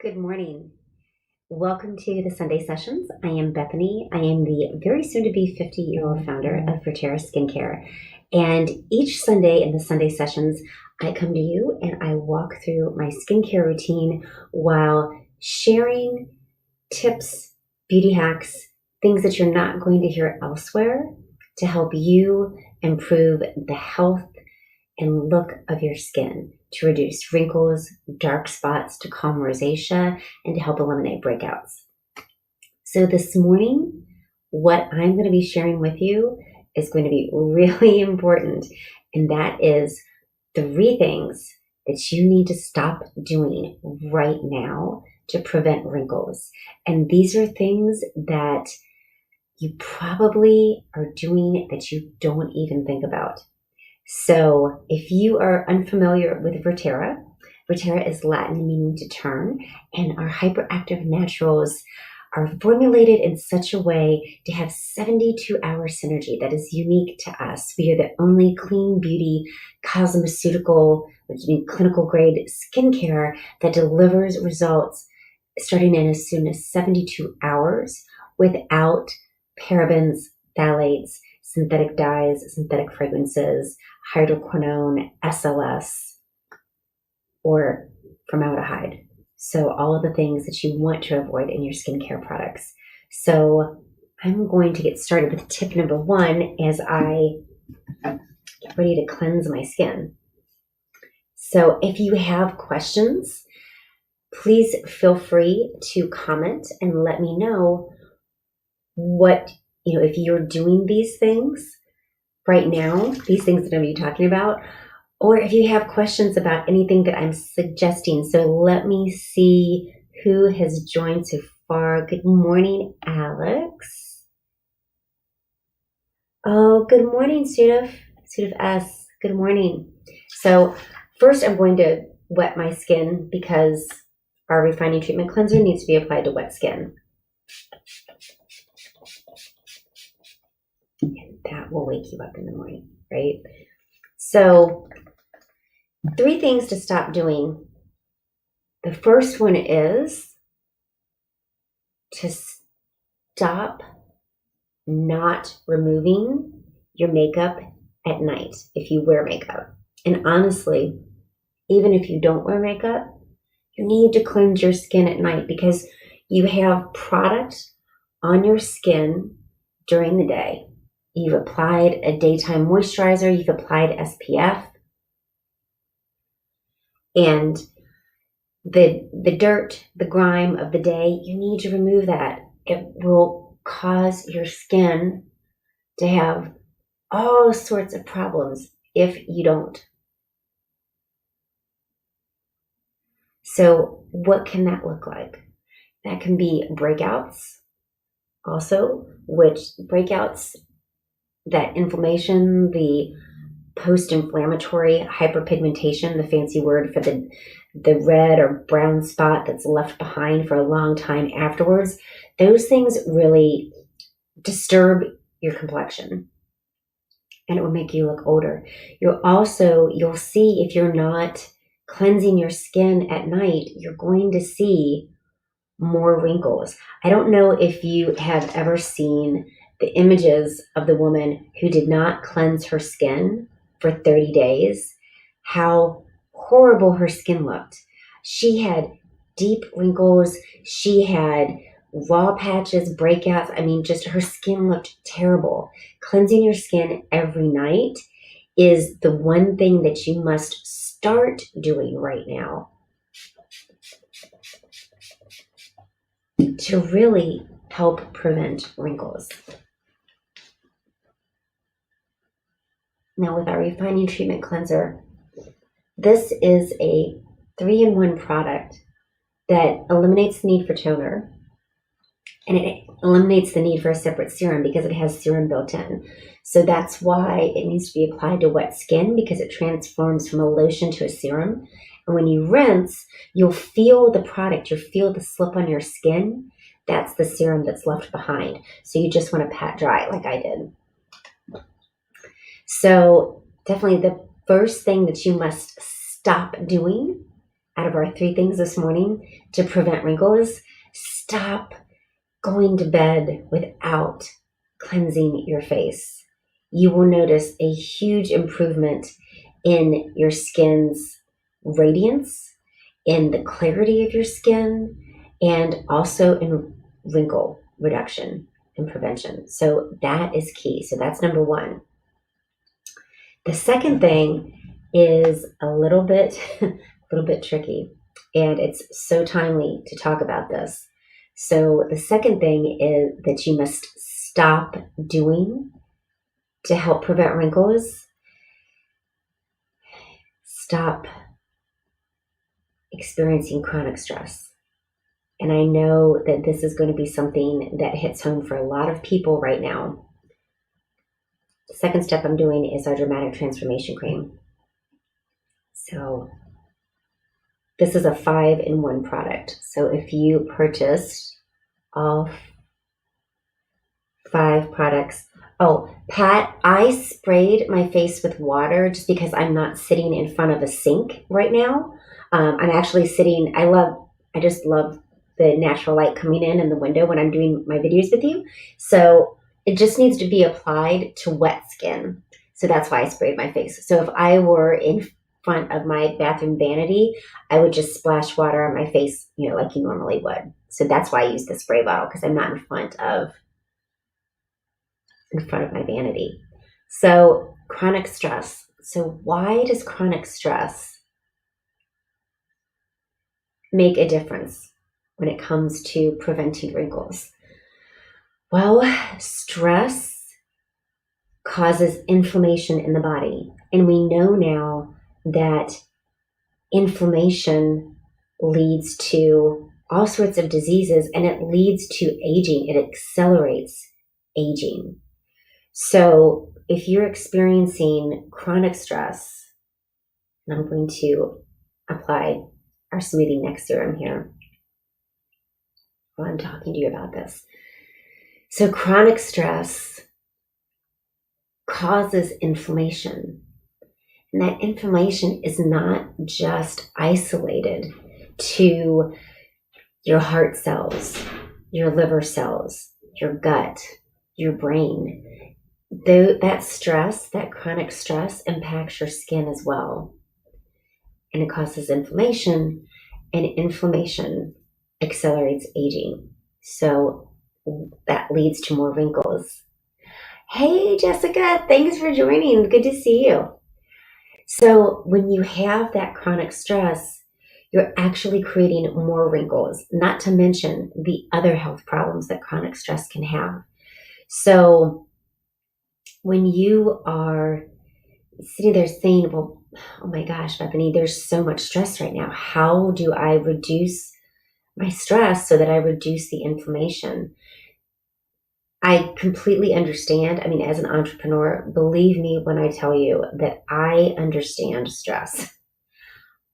Good morning. Welcome to the Sunday Sessions. I am Bethany. I am the very soon-to-be 50-year-old founder of VERTERE Skincare. And each Sunday in the Sunday Sessions, I come to you and I walk through my skincare routine while sharing tips, beauty hacks, things that you're not going to hear elsewhere to help you improve the health and look of your skin, to reduce wrinkles, dark spots, to calm rosacea, and to help eliminate breakouts. So this morning, what I'm going to be sharing with you is going to be really important, and that is 3 things that you need to stop doing right now to prevent wrinkles. And these are things that you probably are doing that you don't even think about. So if you are unfamiliar with VERTERE, VERTERE is Latin meaning to turn, and our hyperactive naturals are formulated in such a way to have 72-hour synergy that is unique to us. We are the only clean beauty cosmeceutical, which means clinical grade skincare that delivers results starting in as soon as 72 hours without parabens, phthalates, synthetic dyes, synthetic fragrances, hydroquinone, SLS, or formaldehyde. So all of the things that you want to avoid in your skincare products. So I'm going to get started with tip number 1 as I get ready to cleanse my skin. So if you have questions, please feel free to comment and let me know what, if you're doing these things right now, these things that I'm going to be talking about, or if you have questions about anything that I'm suggesting. So let me see who has joined so far. Good morning, Alex. Oh, good morning, Sudaf S. Good morning. So first I'm going to wet my skin because our refining treatment cleanser needs to be applied to wet skin. And that will wake you up in the morning, right? So 3 things to stop doing. The first one is to stop not removing your makeup at night if you wear makeup. And honestly, even if you don't wear makeup, you need to cleanse your skin at night because you have product on your skin during the day. You've applied a daytime moisturizer, you've applied SPF, and the dirt, the grime of the day, you need to remove that. It will cause your skin to have all sorts of problems if you don't. So what can that look like? That can be breakouts also, which breakouts, that inflammation, the post-inflammatory hyperpigmentation, the fancy word for the red or brown spot that's left behind for a long time afterwards, those things really disturb your complexion and it will make you look older. You'll see if you're not cleansing your skin at night, you're going to see more wrinkles. I don't know if you have ever seen the images of the woman who did not cleanse her skin for 30 days, how horrible her skin looked. She had deep wrinkles. She had raw patches, breakouts. I mean, just her skin looked terrible. Cleansing your skin every night is the one thing that you must start doing right now to really help prevent wrinkles. Now with our refining treatment cleanser, this is a 3-in-1 product that eliminates the need for toner and it eliminates the need for a separate serum because it has serum built in. So that's why it needs to be applied to wet skin because it transforms from a lotion to a serum. And when you rinse, you'll feel the product, you'll feel the slip on your skin. That's the serum that's left behind. So you just want to pat dry like I did. So definitely the first thing that you must stop doing out of our 3 things this morning to prevent wrinkles, stop going to bed without cleansing your face. You will notice a huge improvement in your skin's radiance, in the clarity of your skin, and also in wrinkle reduction and prevention. So that is key. So that's number 1. The second thing is a little bit tricky, and it's so timely to talk about this. So the second thing is that you must stop doing to help prevent wrinkles. Stop experiencing chronic stress. And I know that this is going to be something that hits home for a lot of people right now. The second step I'm doing is our Dramatic Transformation Cream. So this is a 5-in-1 product. So if you purchased all 5 products, oh, Pat, I sprayed my face with water just because I'm not sitting in front of a sink right now. I'm actually sitting, I just love the natural light coming in the window when I'm doing my videos with you. So it just needs to be applied to wet skin. So that's why I sprayed my face. So if I were in front of my bathroom vanity, I would just splash water on my face, like you normally would. So that's why I use the spray bottle, because I'm not in front of my vanity. So chronic stress. So why does chronic stress make a difference when it comes to preventing wrinkles? Well, stress causes inflammation in the body. And we know now that inflammation leads to all sorts of diseases, and it leads to aging. It accelerates aging. So if you're experiencing chronic stress, and I'm going to apply our Smoothie Neck Serum here while I'm talking to you about this. So chronic stress causes inflammation. And that inflammation is not just isolated to your heart cells, your liver cells, your gut, your brain. That stress, that chronic stress, impacts your skin as well. And it causes inflammation, and inflammation accelerates aging. So that leads to more wrinkles. Hey, Jessica, thanks for joining. Good to see you. So when you have that chronic stress, you're actually creating more wrinkles, not to mention the other health problems that chronic stress can have. So when you are sitting there saying, well, oh my gosh, Bethany, there's so much stress right now. How do I reduce my stress so that I reduce the inflammation? I completely understand. I mean, as an entrepreneur, believe me when I tell you that I understand stress.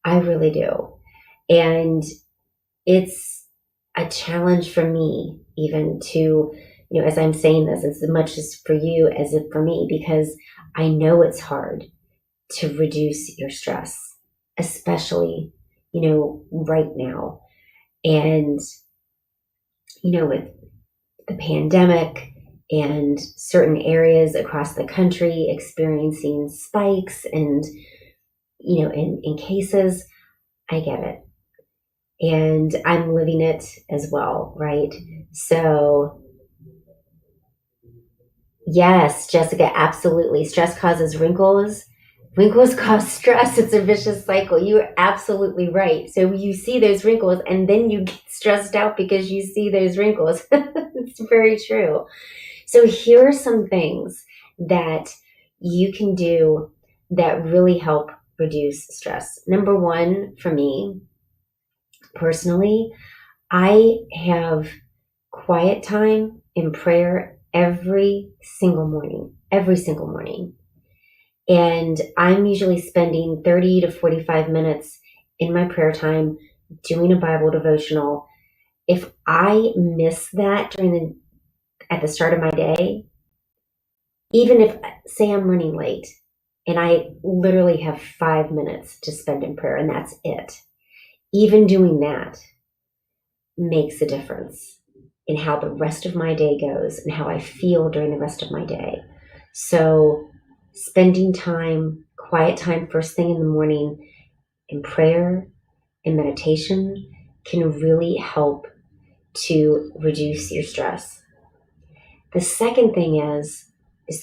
I really do. And it's a challenge for me even to, as I'm saying this, as much as for you as for me, because I know it's hard to reduce your stress, especially, right now. And, with the pandemic and certain areas across the country experiencing spikes and, in cases, I get it. And I'm living it as well, right? So yes, Jessica, absolutely. Stress causes wrinkles. Wrinkles cause stress. It's a vicious cycle. You're absolutely right. So you see those wrinkles and then you get stressed out because you see those wrinkles. It's very true. So here are some things that you can do that really help reduce stress. Number 1, for me, personally, I have quiet time in prayer every single morning. And I'm usually spending 30 to 45 minutes in my prayer time doing a Bible devotional. If I miss that at the start of my day, even if, say, I'm running late and I literally have 5 minutes to spend in prayer and that's it. even doing that makes a difference in how the rest of my day goes and how I feel during the rest of my day. So spending time, quiet time first thing in the morning in prayer and meditation can really help to reduce your stress. The second thing is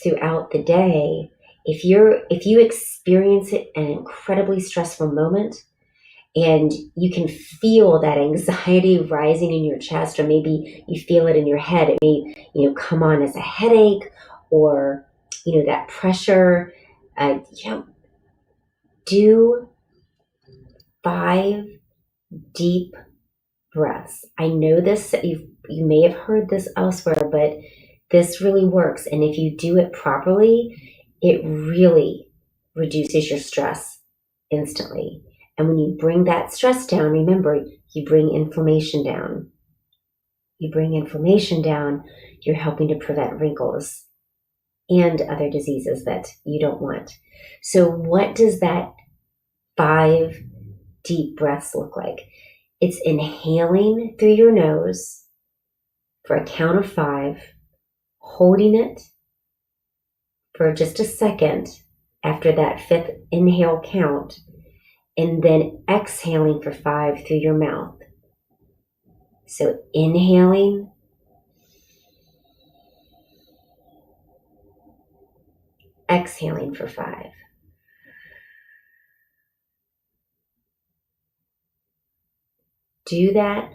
throughout the day, if you experience it an incredibly stressful moment and you can feel that anxiety rising in your chest, or maybe you feel it in your head, it may, come on as a headache, or, that pressure, do 5 deep breaths. I know this, you may have heard this elsewhere, but this really works. And if you do it properly, it really reduces your stress instantly. And when you bring that stress down, remember, you bring inflammation down. You bring inflammation down, you're helping to prevent wrinkles and other diseases that you don't want. So what does that 5 deep breaths look like? It's inhaling through your nose for a count of 5, holding it for just a second after that 5th inhale count, and then exhaling for 5 through your mouth. So inhaling, exhaling for 5. Do that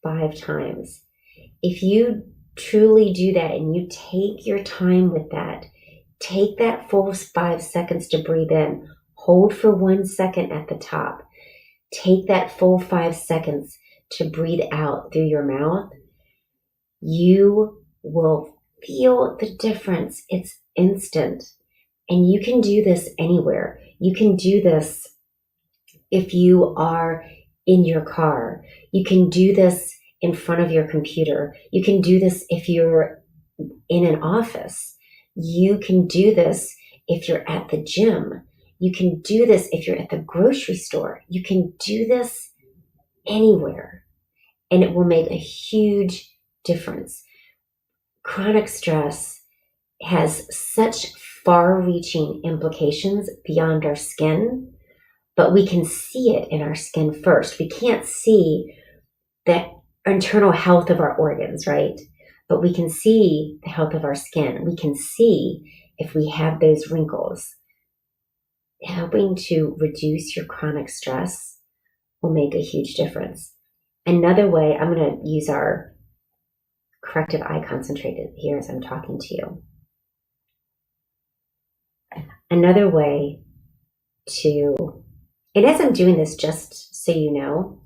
5 times. If you truly do that and you take your time with that, take that full 5 seconds to breathe in, hold for 1 second at the top, take that full 5 seconds to breathe out through your mouth, you will feel the difference. It's instant. And you can do this anywhere. You can do this if you are in your car. You can do this in front of your computer. You can do this if you're in an office. You can do this if you're at the gym. You can do this if you're at the grocery store. You can do this anywhere, and it will make a huge difference. Chronic stress has such far-reaching implications beyond our skin, but we can see it in our skin first. We can't see the internal health of our organs, right? But we can see the health of our skin. We can see if we have those wrinkles. Helping to reduce your chronic stress will make a huge difference. Another way, I'm going to use our corrective eye concentrated here as I'm talking to you. Another way to, and as I'm doing this, just so you know,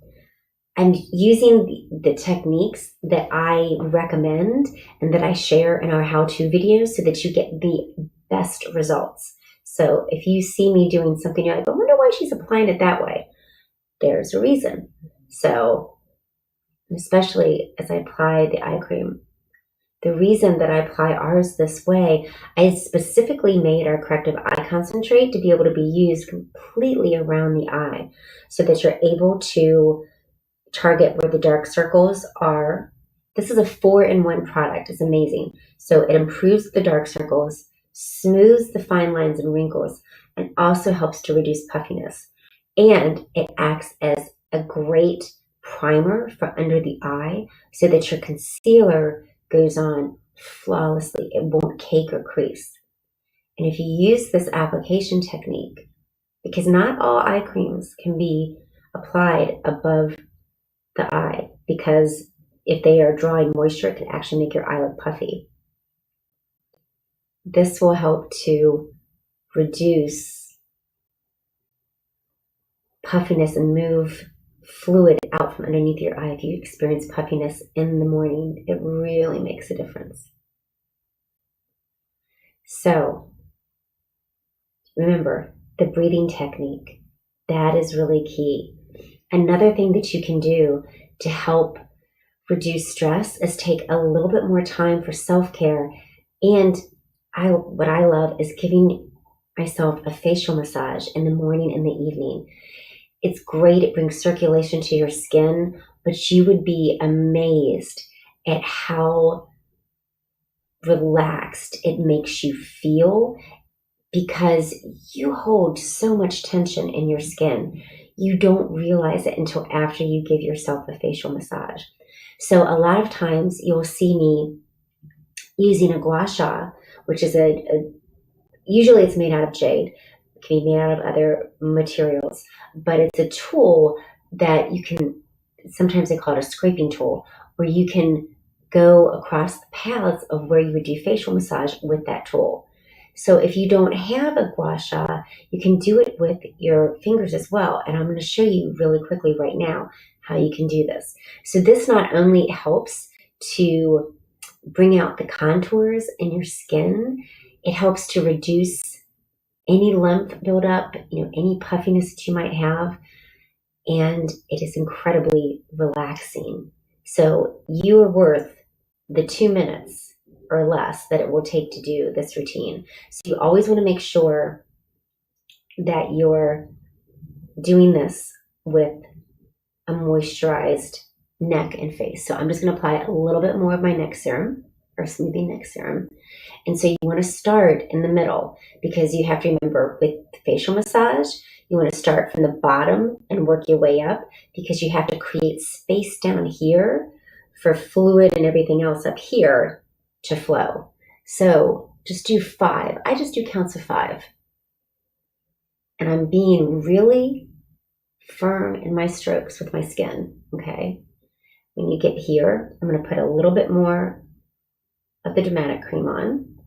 I'm using the techniques that I recommend and that I share in our how-to videos so that you get the best results. So if you see me doing something, you're like, I wonder why she's applying it that way. There's a reason. So especially as I apply the eye cream, the reason that I apply ours this way, I specifically made our corrective eye concentrate to be able to be used completely around the eye so that you're able to target where the dark circles are. This is a 4-in-1 product. It's amazing. So it improves the dark circles, smooths the fine lines and wrinkles, and also helps to reduce puffiness. And it acts as a great primer for under the eye so that your concealer goes on flawlessly. It won't cake or crease. And if you use this application technique, because not all eye creams can be applied above the eye, because if they are drawing moisture, it can actually make your eye look puffy. This will help to reduce puffiness and move fluid out from underneath your eye. If you experience puffiness in the morning, it really makes a difference. So remember the breathing technique. That is really key. Another thing that you can do to help reduce stress is take a little bit more time for self-care. And what I love is giving myself a facial massage in the morning and the evening. It's great. It brings circulation to your skin, but you would be amazed at how relaxed it makes you feel, because you hold so much tension in your skin. You don't realize it until after you give yourself a facial massage. So a lot of times you'll see me using a gua sha, which is usually it's made out of jade. It can be made out of other materials, but it's a tool that you can, sometimes they call it a scraping tool, where you can go across the paths of where you would do facial massage with that tool. So if you don't have a gua sha, you can do it with your fingers as well. And I'm going to show you really quickly right now how you can do this. So this not only helps to bring out the contours in your skin, it helps to reduce any lymph buildup, any puffiness that you might have, and it is incredibly relaxing. So you are worth the 2 minutes or less that it will take to do this routine. So you always want to make sure that you're doing this with a moisturized neck and face. So I'm just going to apply a little bit more of my neck serum, or smoothing neck serum. And so you want to start in the middle, because you have to remember with facial massage, you want to start from the bottom and work your way up, because you have to create space down here for fluid and everything else up here to flow. So just do 5. I just do counts of 5. And I'm being really firm in my strokes with my skin, okay? When you get here, I'm going to put a little bit more of the dramatic cream on,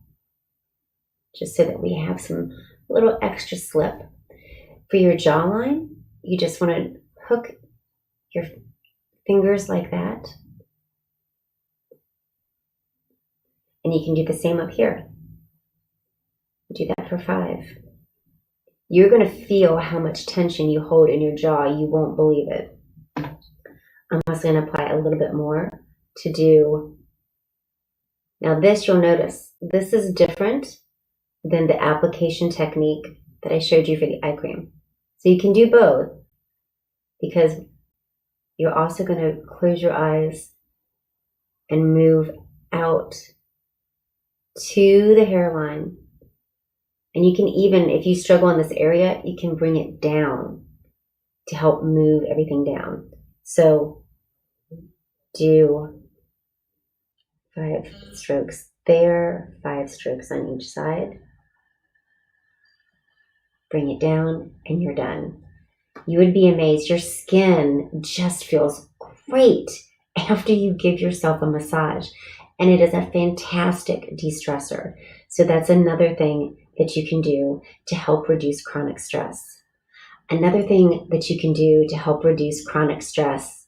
just so that we have some little extra slip. For your jawline, you just want to hook your fingers like that. And you can do the same up here. Do that for 5. You're going to feel how much tension you hold in your jaw. You won't believe it. I'm also going to apply a little bit more to do. Now this, you'll notice, this is different than the application technique that I showed you for the eye cream. So you can do both, because you're also going to close your eyes and move out to the hairline. And you can even, if you struggle in this area, you can bring it down to help move everything down. So do 5 strokes there, 5 strokes on each side. Bring it down, and you're done. You would be amazed. Your skin just feels great after you give yourself a massage. And it is a fantastic de-stressor. So that's another thing that you can do to help reduce chronic stress. Another thing that you can do to help reduce chronic stress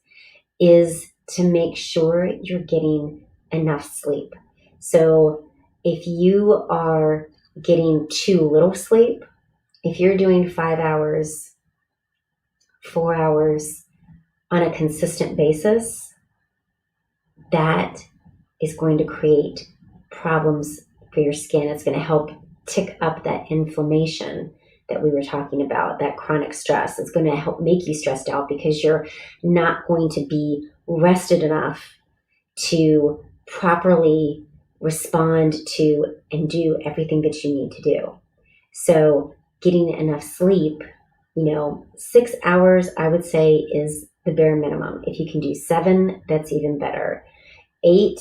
is to make sure you're getting enough sleep. So if you are getting too little sleep, if you're doing 5 hours, 4 hours on a consistent basis, that is going to create problems for your skin. It's going to help tick up that inflammation that we were talking about, that chronic stress. It's going to help make you stressed out, because you're not going to be rested enough to properly respond to and do everything that you need to do. So getting enough sleep, 6 hours, I would say, is the bare minimum. If you can do 7, that's even better. 8,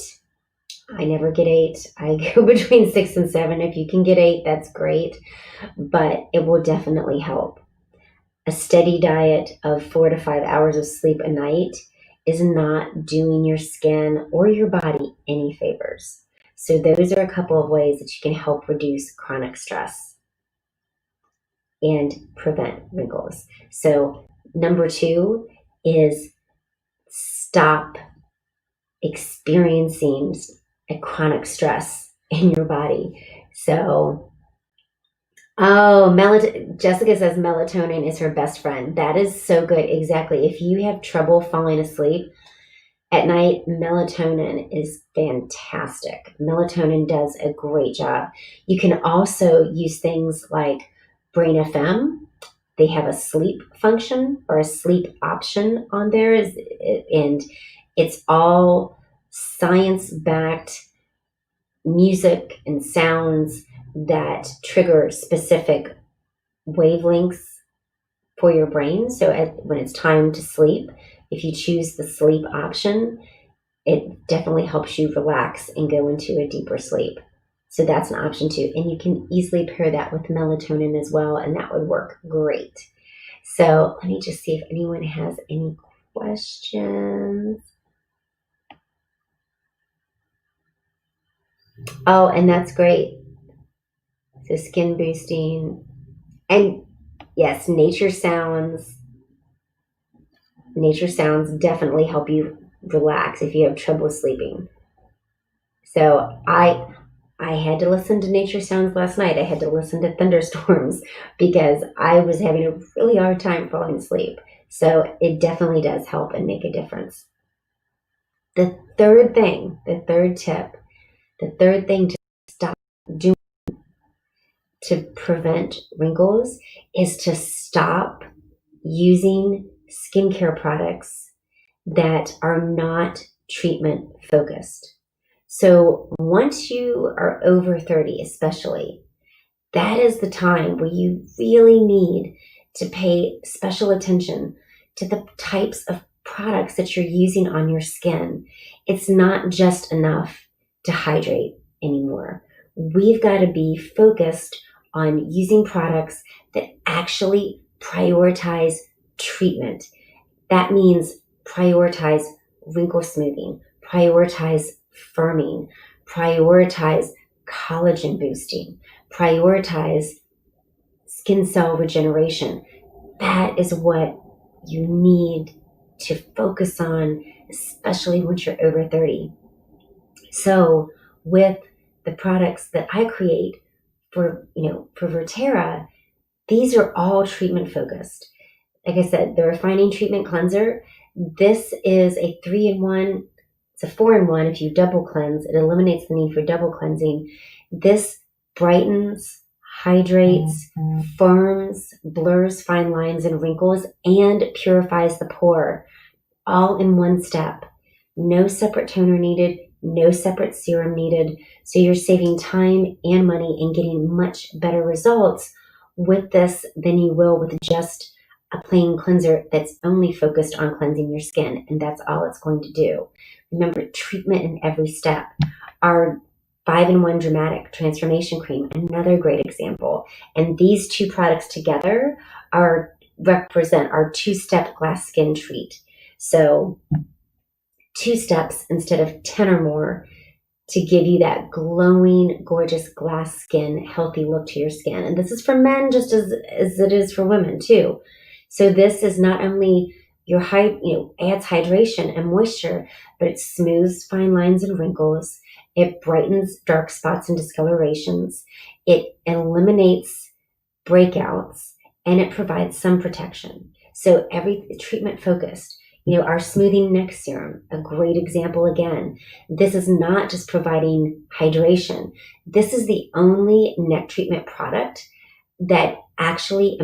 I never get 8. I go between 6 and 7. If you can get 8, that's great, but it will definitely help. A steady diet of 4 to 5 hours of sleep a night is not doing your skin or your body any favors. So those are a couple of ways that you can help reduce chronic stress and prevent wrinkles. So number 2 is stop experiencing a chronic stress in your body. So, Jessica says melatonin is her best friend. That is so good. Exactly. If you have trouble falling asleep at night, melatonin is fantastic. Melatonin does a great job. You can also use things like Brain FM They have a sleep function or a sleep option on there, and it's all science-backed music and sounds that trigger specific wavelengths for your brain. So when it's time to sleep, if you choose the sleep option, it definitely helps you relax and go into a deeper sleep. So that's an option too. And you can easily pair that with melatonin as well, and that would work great. So let me just see if anyone has any questions. Oh, and that's great. So skin boosting. And yes, nature sounds definitely help you relax if you have trouble sleeping. So I had to listen to nature sounds last night. I had to listen to thunderstorms because I was having a really hard time falling asleep. So it definitely does help and make a difference. The third tip, the third thing to stop doing to prevent wrinkles is to stop using skincare products that are not treatment focused. So once you are over 30, especially, that is the time where you really need to pay special attention to the types of products that you're using on your skin. It's not just enough to hydrate anymore. We've got to be focused on using products that actually prioritize treatment. That means prioritize wrinkle smoothing, prioritize firming, prioritize collagen boosting, prioritize skin cell regeneration. That is what you need to focus on, especially once you're over 30. So with the products that I create for VERTERE, these are all treatment focused. Like I said, the Refining Treatment Cleanser, this is a 3-in-1. It's a 4-in-1 if you double cleanse. It eliminates the need for double cleansing. This brightens, hydrates, firms, blurs fine lines and wrinkles, and purifies the pore, all in one step. No separate toner needed, no separate serum needed. So you're saving time and money and getting much better results with this than you will with just a plain cleanser that's only focused on cleansing your skin, and that's all it's going to do. Remember, treatment in every step. Our 5-in-1 Dramatic Transformation Cream, another great example. And these two products together represent our 2-step glass skin treat. So 2 steps instead of 10 or more to give you that glowing, gorgeous glass skin, healthy look to your skin. And this is for men just as it is for women too. So this is not only adds hydration and moisture, but it smooths fine lines and wrinkles. It brightens dark spots and discolorations. It eliminates breakouts, and it provides sun protection. So every treatment focused. Our smoothing neck serum, a great example again. This is not just providing hydration. This is the only neck treatment product that actually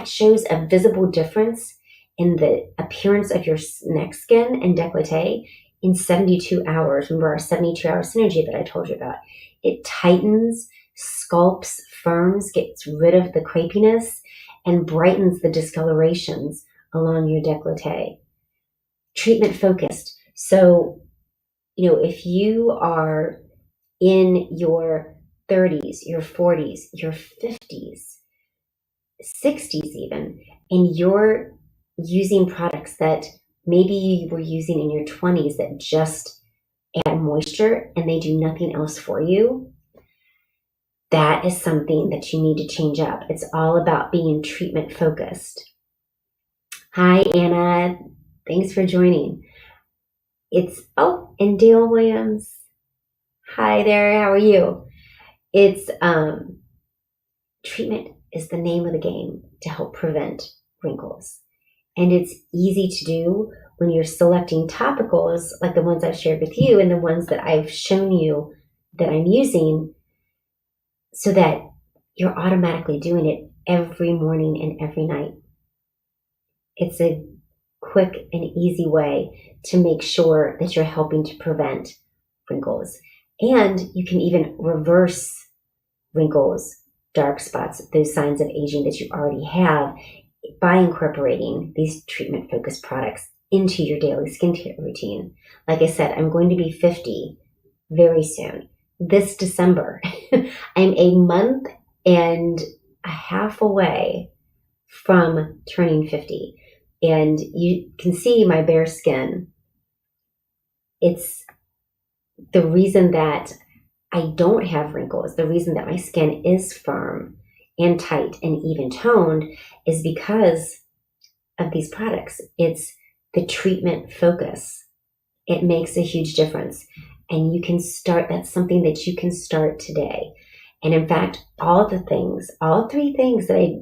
shows a visible difference in the appearance of your neck skin and décolleté in 72 hours. Remember our 72-hour synergy that I told you about. It tightens, sculpts, firms, gets rid of the crepiness, and brightens the discolorations along your décolleté. Treatment focused. So, if you are in your 30s, your 40s, your 50s, 60s even, and you're using products that maybe you were using in your 20s that just add moisture and they do nothing else for you, that is something that you need to change up. It's all about being treatment focused. Hi, Anna. Thanks for joining. And Dale Williams. Hi there. How are you? It's treatment is the name of the game to help prevent wrinkles. And it's easy to do when you're selecting topicals like the ones I've shared with you and the ones that I've shown you that I'm using, so that you're automatically doing it every morning and every night. It's a quick and easy way to make sure that you're helping to prevent wrinkles. And you can even reverse wrinkles, dark spots, those signs of aging that you already have by incorporating these treatment-focused products into your daily skincare routine. Like I said, I'm going to be 50 very soon. This December, I'm a month and a half away from turning 50. And you can see my bare skin. It's the reason that I don't have wrinkles, the reason that my skin is firm and tight and even toned is because of these products. It's the treatment focus. It makes a huge difference. And you can start, that's something that you can start today. And in fact, all three things that I